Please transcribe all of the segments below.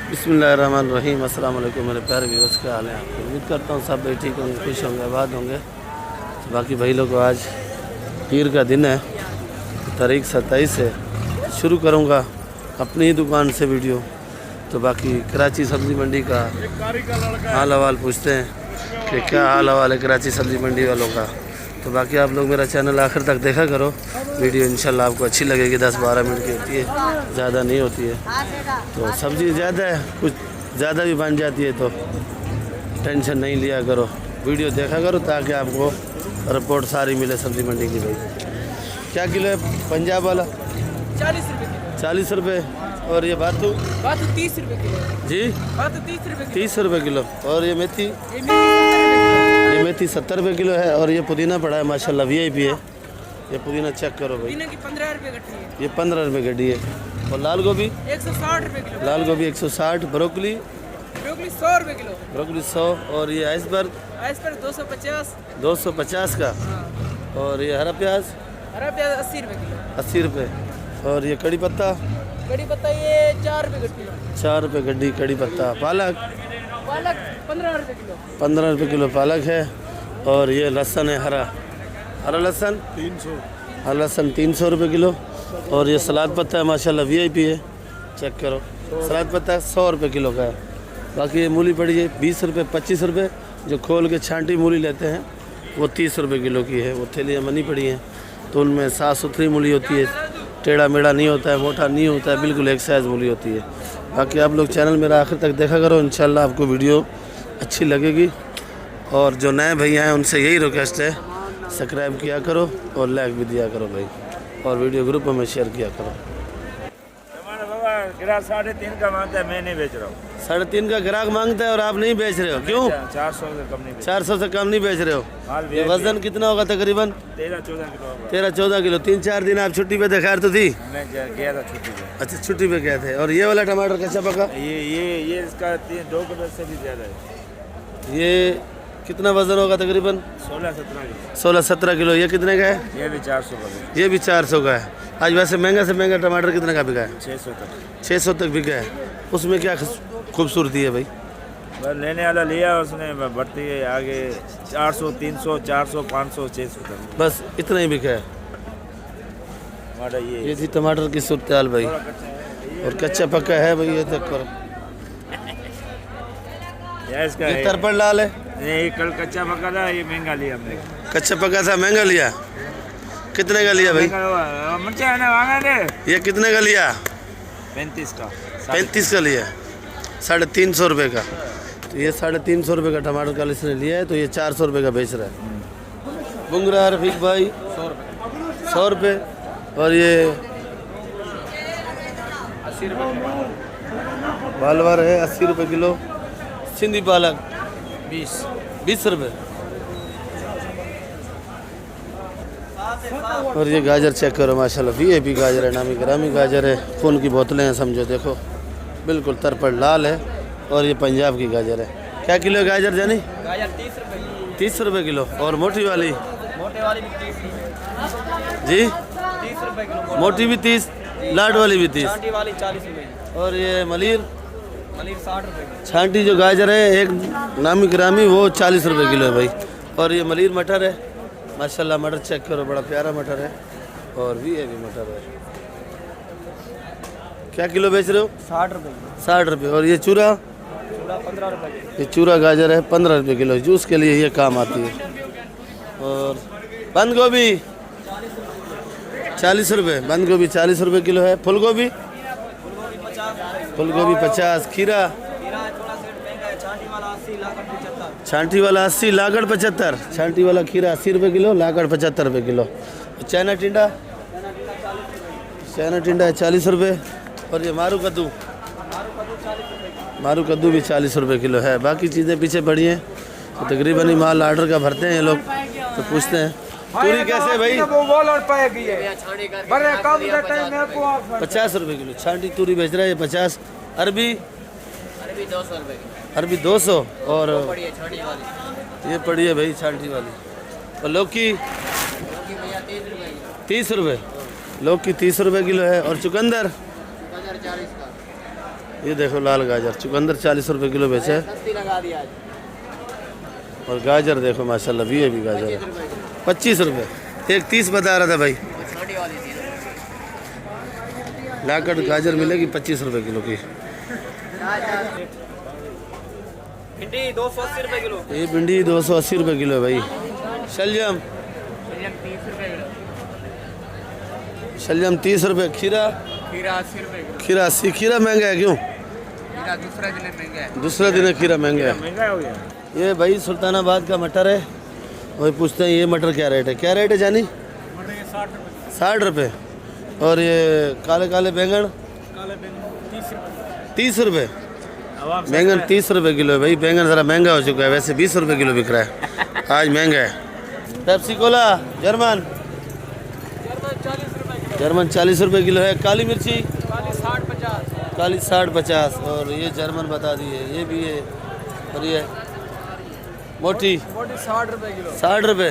बिस्मिल्लाहिर्रहमानिर्रहीम। अस्सलाम वालेकुम मेरे प्यारे व्यूअर्स, क्या हाल है आपको। उम्मीद करता हूँ सब भाई ठीक होंगे, खुश होंगे, आबाद होंगे। तो बाकी भाई लोग को आज पीर का दिन है, तारीख 27 है। शुरू करूँगा अपनी ही दुकान से वीडियो। तो बाकी कराची सब्ज़ी मंडी का हाल हवाल पूछते हैं कि क्या हाल हवाल है कराची सब्ज़ी मंडी वालों का। तो बाकी आप लोग मेरा चैनल आखिर तक देखा करो, वीडियो इंशाल्लाह आपको अच्छी लगेगी। 10-12 मिनट की होती है, ज़्यादा नहीं होती है। तो सब्ज़ी ज़्यादा है, कुछ ज़्यादा भी बन जाती है, तो टेंशन नहीं लिया करो, वीडियो देखा करो ताकि आपको रिपोर्ट सारी मिले सब्ज़ी मंडी की। भाई क्या किलो है पंजाब वाला? 40 रुपये किलो। 40 रुपये। और ये बातू? बातू 30 रुपये किलो जी, बातू 30 रुपये 30 रुपये किलो। और ये मेथी? ये मेथी 70 रुपये किलो है। और ये पुदीना पड़ा है माशाल्लाह, VIP है। ये पुदीना चेक करो भाई, की 15 रुपये गड्ढी है। ये 15 रुपये गड्ढी है। और लाल गोभी? 160 रुपये किलो। लाल गोभी 160। ब्रोकली? ब्रोकली 100 रुपये किलो। ब्रोकली 100। और ये आइसबर्ग? आइसबर्ग 250। 250 का। और ये हरा प्याज? हरा प्याज 80 रुपये किलो। 80 रुपये। और ये कड़ी पत्ता? कड़ी पत्ता ये 4 रुपये गड्ढी। 4 रुपये गड्ढी कड़ी पत्ता। पालक? पालक 15 रुपये किलो। 15 रुपये किलो पालक है। और ये लहसुन है हरा लहसुन 300। हरा लहसुन 300 रुपये किलो। और ये सलाद पत्ता है माशाल्लाह, VIP है, चेक करो। सलाद पत्ता 100 रुपये किलो का है। बाकी ये मूली पड़ी है 20 रुपये 25 रुपये। जो खोल के छांटी मूली लेते हैं वो 30 रुपये किलो की है। वो थैलियाँ बनी पड़ी हैं, तो उनमें साफ़ सुथरी मूली होती है, टेढ़ा मेढ़ा नहीं होता है, मोटा नहीं होता है, बिल्कुल एक साइज़ मूली होती है। बाकी आप लोग चैनल मेरा आखिर तक देखा करो, इंशाल्लाह आपको वीडियो अच्छी लगेगी। और जो नए भैया हैं उनसे यही रिक्वेस्ट है, सब्सक्राइब किया करो और लाइक भी दिया करो भाई, और वीडियो ग्रुप में शेयर किया करो। ग्राहक 3.5 का मांगता है, मैं नहीं बेच रहा हूँ। 3.5 का ग्राहक मांगता है और आप नहीं बेच रहे हो, क्यों? 400 से कम नहीं बेच 400 से कम नहीं बेच रहे हो। माल ये वजन कितना होगा तकरीबन? 13-14 किलो होगा। 13-14 किलो। 3-4 दिन आप छुट्टी पे दिखा तो थी? मैं गया था छुट्टी पे। अच्छा, छुट्टी पे गए थे। और ये वाला टमाटर कैसा पका? ये इसका 2 किलो से भी ज़्यादा है। ये कितना वजन होगा तकरीबन? 16-17 किलो। 16-17 किलो। ये कितने का है? ये भी 400 का है। ये भी 400 का है। आज वैसे महंगा से महंगा टमाटर कितने का बिका है? 600 तक। 600 तक बिका है। उसमें क्या खूबसूरती है भाई? बस लेने वाला लिया, उसने बढ़ती है आगे 400, 300, 400, 500, 600 तक, बस इतना ही बिका है। हमारा ये थी टमाटर की सूरत हाल भाई। और कच्चा पक्का है भाई, ये तक करो। इसका ये तरपड़ लाल है। ये कल कच्चा पका था, ये महंगा लिया हमने। कच्चा पक्का था, महंगा लिया। कितने का लिया भाई? मिर्चा है ना, वांगा दे। ये कितने का लिया? 35 का। 35 का लिया, 350 रुपये का। तो ये 350 रुपये का टमाटर कल इसने लिया है, तो ये 400 रुपये का बेच रहा है। बुंगरा रफीक भाई 100 रुपये। और ये 80 रुपये। बालवर है 80 रुपये किलो। सिंधी पालक 20 रुपये। और ये गाजर चेक करो माशाल्लाह, VIP गाजर है, नामी ग्रामी गाजर है। खून की बोतलें हैं समझो, देखो बिल्कुल तरपड़ लाल है। और ये पंजाब की गाजर है। क्या किलो है गाजर जानी? गाजर 30 रुपये। 30 रुपये किलो। और मोटी वाली? मोटे वाली भी 30 रुपये। जी, 30 रुपये किलो। मोटी भी 30, लाट वाली भी 30। छांटी वाली 40 रुपये। और ये मलिर 60 रुपये। छांटी जो गाजर है एक नामी ग्रामी, वो 40 रुपये किलो है भाई। और ये मलिर मटर है माशाल्लाह, मटर चेक करो, बड़ा प्यारा मटर है। और VIP मटर है। क्या किलो बेच रहे हो? 60 रुपये। 60 रुपये। और ये चूरा? 15 रुपये। ये चूरा गाजर है 15 रुपये किलो, जूस के लिए ये काम आती है। और बंद गोभी 40 रुपये। बंद गोभी 40 रुपये किलो है। फूल गोभी? फूल गोभी 50। खीरा? छांटी वाला 80, लाकड़ 75। छांटी वाला खीरा 80 रुपये किलो, लाकड़ 75 रुपये किलो। चाइना टिंडा? चाइना टिंडा है 40 रुपये। और ये मारू कद्दू? मारू कद्दू भी 40 रुपये किलो है। बाकी चीज़ें पीछे पड़ी हैं, तो तकरीबन ही माल आर्डर का भरते हैं ये लोग, तो पूछते हैं। पूरी कैसे भाई? 50 रुपये किलो छांटी तूरी बेच रहा है, ये 50। अरबी? अरबी 200 रुपये। अरबी 200। और ये पड़ी है भाई छांटी वाली। और लौकी? 30 रुपये। लौकी 30 रुपये किलो है। और चुकंदर? ये देखो लाल गाजर चुकंदर 40 रुपये किलो बेचे है। सस्ती लगा दिया आज। और गाजर देखो माशाल्लाह भी गाजर है 25 रुपये। एक 30 बता रहा था भाई। छोटी वाली थी। लाकड़ गाजर मिलेगी 25 रुपये किलो की। भिंडी 280 रुपए किलो। ये भिंडी 280 रुपये किलो है भाई। शलजम 30 रुपए किलो। शलजम 30 रुपये। खीरा खीरा 80 रुपए किलो। खीरा 80। खीरा महंगा है क्यों? खीरा दूसरा दिन महंगा है। दूसरा दिन है खीरा महंगा है। महंगा हो गया। ये भाई सुल्तानाबाद का मटर है। वही पूछते हैं ये मटर क्या रेट है? क्या रेट है जानी? मटर 60 रुपए। 60 रुपये। और ये काले काले बैंगन काले बैंगन 30 रुपए। 30 रुपये। बैंगन 30 रुपये किलो है भाई। बैंगन ज़रा महंगा हो चुका है, वैसे 20 रुपये किलो बिक रहा है, आज महंगा है। पेप्सी कोला जर्मन 40 रुपये किलो है। काली मिर्ची काली 60-50। और ये जर्मन बता दिए, ये भी है। और ये मोटी 60 रुपए किलो। 60 रुपये।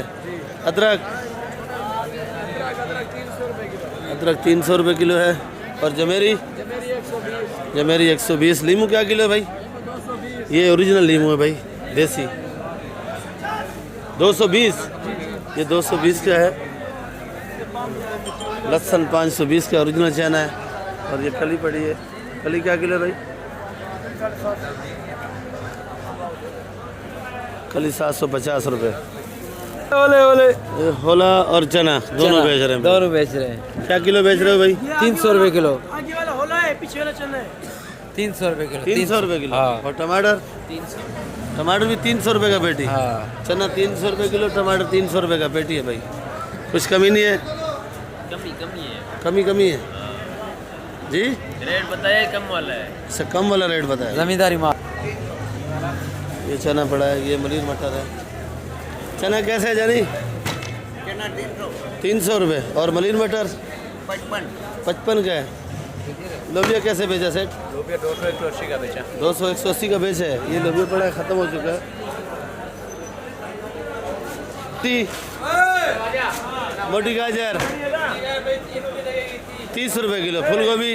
अदरक 300 रुपये किलो है। और जमेरी 120। लीमू क्या किलो है भाई? ये ओरिजिनल लीमू है भाई, देसी 220। ये 220 का है। लहसुन 520 का ओरिजिनल चना है। और ये कली पड़ी है। कली क्या किलो है भाई? कली 750 रुपये। ये होला और चना दोनों बेच रहे हैं भाई। दोनों बेच रहे हैं। क्या किलो बेच रहे हो भाई? 300 रुपए किलो। 300 रुपये किलो। 300 हाँ। और टमाटर? 300। टमाटर भी 300 रुपये का पेटी। हाँ। चना 300 रुपये किलो, टमाटर 300 रुपये का पेटी है भाई। कुछ कमी नहीं है? कमी है। कमी है जी। रेट बताइए कम वाला है। इससे कम वाला रेट बताया। जमींदारी माल। ये चना पड़ा है, ये मरीन मटर है। चना कैसे है जानी? 300 रुपये। और मलिन मटर 55 का है। लोबिया कैसे बेचा सेठ? लोबिया 280 का बेचा। 200-180 का बेचा है। ये लोबिया पड़ा है, ख़त्म हो चुका है। 30 मोटी गाजर 30 रुपये किलो। फूल गोभी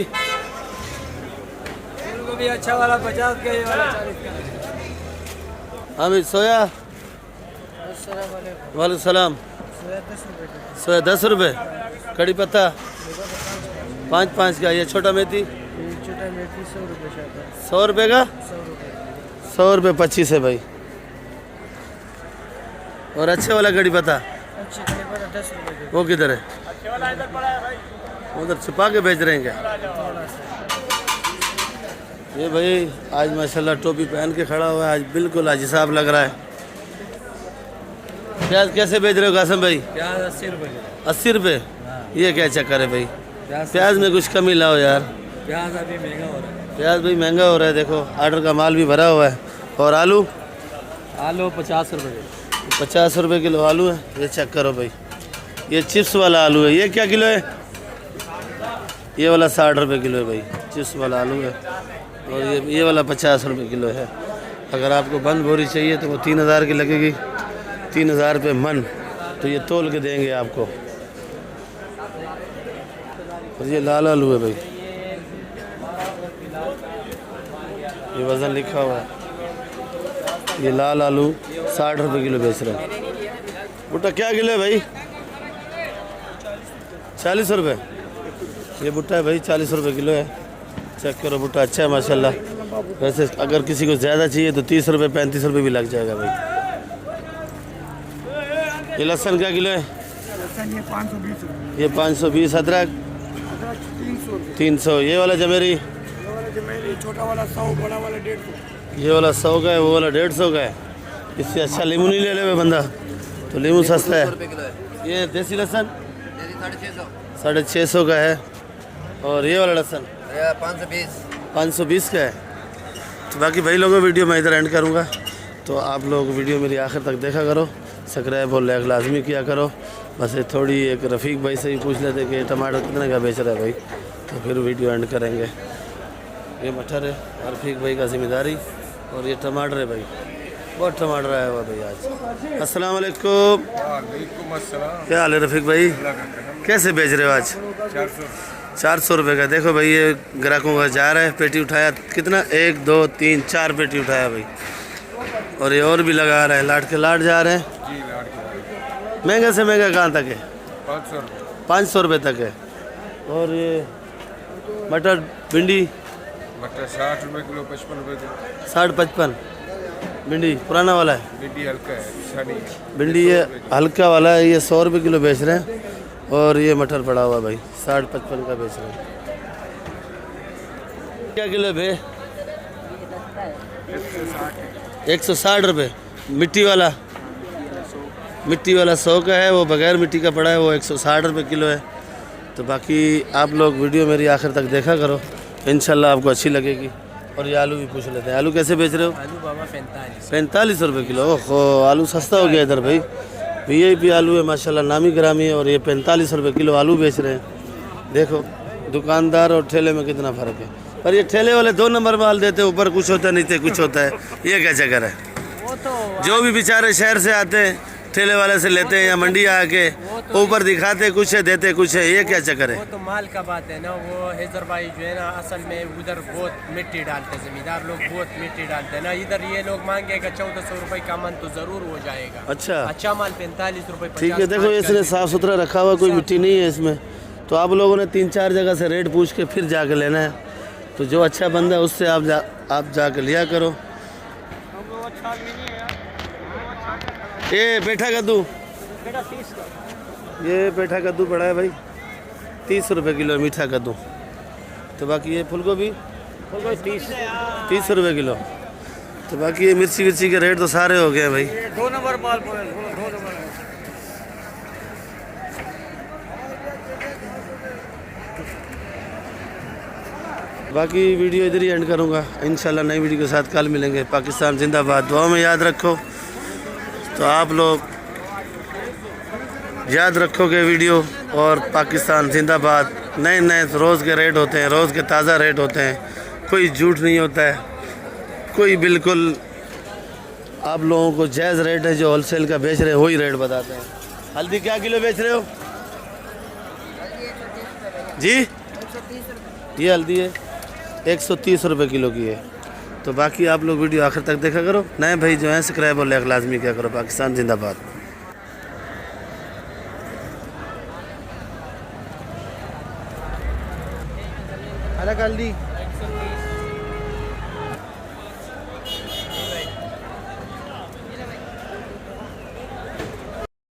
भी अच्छा वाला 50 का, ये वाला 40 का। हामिद सोया वालेकुम सलाम। सोया 10 रुपये। कड़ी पत्ता 5 का। ये छोटा मेथी 100 रुपये का। 100 रुपये 25 है भाई। और अच्छे वाला कड़ी पत्ता वो किधर है? उधर छुपा के बेच रहे हैं क्या? ये भाई आज माशाल्लाह टोपी पहन के खड़ा हुआ है, आज बिल्कुल आज हिसाब लग रहा है। प्याज कैसे बेच रहे हो कासम भाई? प्याज 80 रुपए किलो। 80 रुपये। ये क्या चक्कर है भाई? प्याज में कुछ कमी लाओ यार। प्याज अभी महंगा हो रहा है। प्याज भाई महंगा हो रहा है, देखो ऑर्डर का माल भी भरा हुआ है। और आलू 50 रुपए किलो। 50 रुपये किलो आलू है। ये चेक करो भाई, ये चिप्स वाला आलू है। ये क्या किलो है? ये वाला 60 रुपये किलो है भाई, चिप्स वाला आलू है। और ये वाला 50 रुपये किलो है। अगर आपको बंद बोरी चाहिए तो वो 3000 की लगेगी, 3000 रुपये मन। तो ये तोल के देंगे आपको। और ये लाल आलू है भाई, ये वज़न लिखा हुआ है। ये लाल आलू 60 रुपये किलो बेच रहे हैं। भुट्टा क्या किलो है भाई? 40 रुपये। ये भुट्टा है भाई 40 रुपये किलो है। चेक करो भुट्टा अच्छा है माशाल्लाह। वैसे अगर किसी को ज़्यादा चाहिए तो 30 रुपये 35 रुपये भी लग जाएगा भाई। ये लहसुन क्या किलो है? ये 520। अदरक 300। ये वाला जमेरी छोटा वाला 100, बड़ा वाला 150। ये वाला 100 का है, वो वाला 150 का है। इससे अच्छा लीमू नहीं ले ले बंदा, तो लीमू सस्ता है। ये देसी लहसुन 650 का है। और ये वाला लहसुन 520 का है। तो बाकी भाई लोगों वीडियो मैं इधर एंड करूँगा, तो आप लोग वीडियो मेरी आखिर तक देखा करो, सब्सक्राइब और लाइक लाजमी किया करो। बस ये थोड़ी एक रफ़ीक भाई से ही पूछ लेते कि टमाटर कितने का बेच रहा है भाई, तो फिर वीडियो एंड करेंगे। ये मटर है रफ़ीक भाई का जिम्मेदारी। और ये टमाटर है भाई, बहुत टमाटर आया हुआ भाई आज। अस्सलाम वालेकुम। वालेकुम अस्सलाम। क्या हाल है रफ़ीक भाई? कैसे बेच रहे हो आज? 400 रुपये का। देखो भाई ये ग्राहकों का जा रहा है, पेटी उठाया कितना, 1 2 3 4 पेटी उठाया भाई। और ये और भी लगा रहा है, लाट के लाट जा रहे हैं। जी लाट के महंगा से महंगा कहाँ तक है? 500 रुपये। 500 रुपये तक है। और ये मटर भिंडी मटर 60 रुपये किलो, 55 रुपये किलो। 60 55 भिंडी पुराना वाला है। भिंडी हल्का है, साड़ी भिंडी ये हल्का वाला है, ये 100 रुपये किलो बेच रहे हैं। और ये मटर पड़ा हुआ भाई 60 55 का बेच रहे हैं। क्या किलो है भाई? 160 रुपये। मिट्टी वाला 100 का है, वो बगैर मिट्टी का पड़ा है, वो 160 रुपये किलो है। तो बाकी आप लोग वीडियो मेरी आखिर तक देखा करो, इंशाल्लाह आपको अच्छी लगेगी। और ये आलू भी पूछ लेते हैं, आलू कैसे बेच रहे हो? आलू बाबा 45 रुपये किलो। ओहो आलू सस्ता हो गया इधर भाई। VIP आलू है माशाल्लाह, नामी ग्रामी है। और ये 45 रुपये किलो आलू बेच रहे हैं। देखो दुकानदार और ठेले में कितना फ़र्क है। पर ये ठेले वाले 2 नंबर माल देते, ऊपर कुछ होता नहीं थे कुछ होता है, ये क्या चक्कर है? वो तो जो भी बेचारे शहर से आते हैं ठेले वाले से लेते हैं या मंडी आके ऊपर दिखाते कुछ है देते कुछ है, ये क्या चक्कर है? वो तो माल का बात है ना। वो हैदर भाई जो है ना, असल में उधर बहुत मिट्टी डालते हैं, जमींदार लोग बहुत मिट्टी डालते हैं ना। इधर ये लोग मांगेगा 1400 रुपये का मन तो जरूर हो जाएगा। अच्छा माल 45 रुपये। ठीक है। देखो इसने साफ सुथरा रखा हुआ, कोई मिट्टी नहीं है इसमें। तो आप लोगों ने 3-4 जगह से रेट पूछ के फिर जाके लेना है। तो जो अच्छा बंदा है उससे आप जाके लिया करो। ये पेठा कद्दू, ये पेठा कद्दू पड़ा है भाई 30 रुपये किलो मीठा कद्दू। तो बाकी ये फूल गोभी 30 रुपये किलो। तो बाकी ये मिर्ची विर्ची के रेट तो सारे हो गए भाई। 2 नंबर माल बोले, 2 नंबर। बाकी वीडियो इधर ही एंड करूँगा। इंशाल्लाह नई वीडियो के साथ कल मिलेंगे। पाकिस्तान जिंदाबाद दुआ में याद रखो। तो आप लोग याद रखोगे वीडियो। और पाकिस्तान जिंदाबाद। नए नए रोज़ के रेट होते हैं, रोज़ के ताज़ा रेट होते हैं, कोई झूठ नहीं होता है, कोई बिल्कुल आप लोगों को जायज़ रेट है। जो होलसेल का बेच रहे हैं वही रेट बताते हैं। हल्दी क्या किलो बेच रहे हो जी? ये हल्दी है 130 रुपये किलो की है। तो बाकी आप लोग वीडियो आखिर तक देखा करो। नए भाई जो हैं सब्सक्राइब और लाइक लाजमी क्या करो। पाकिस्तान जिंदाबाद। अलग हल्दी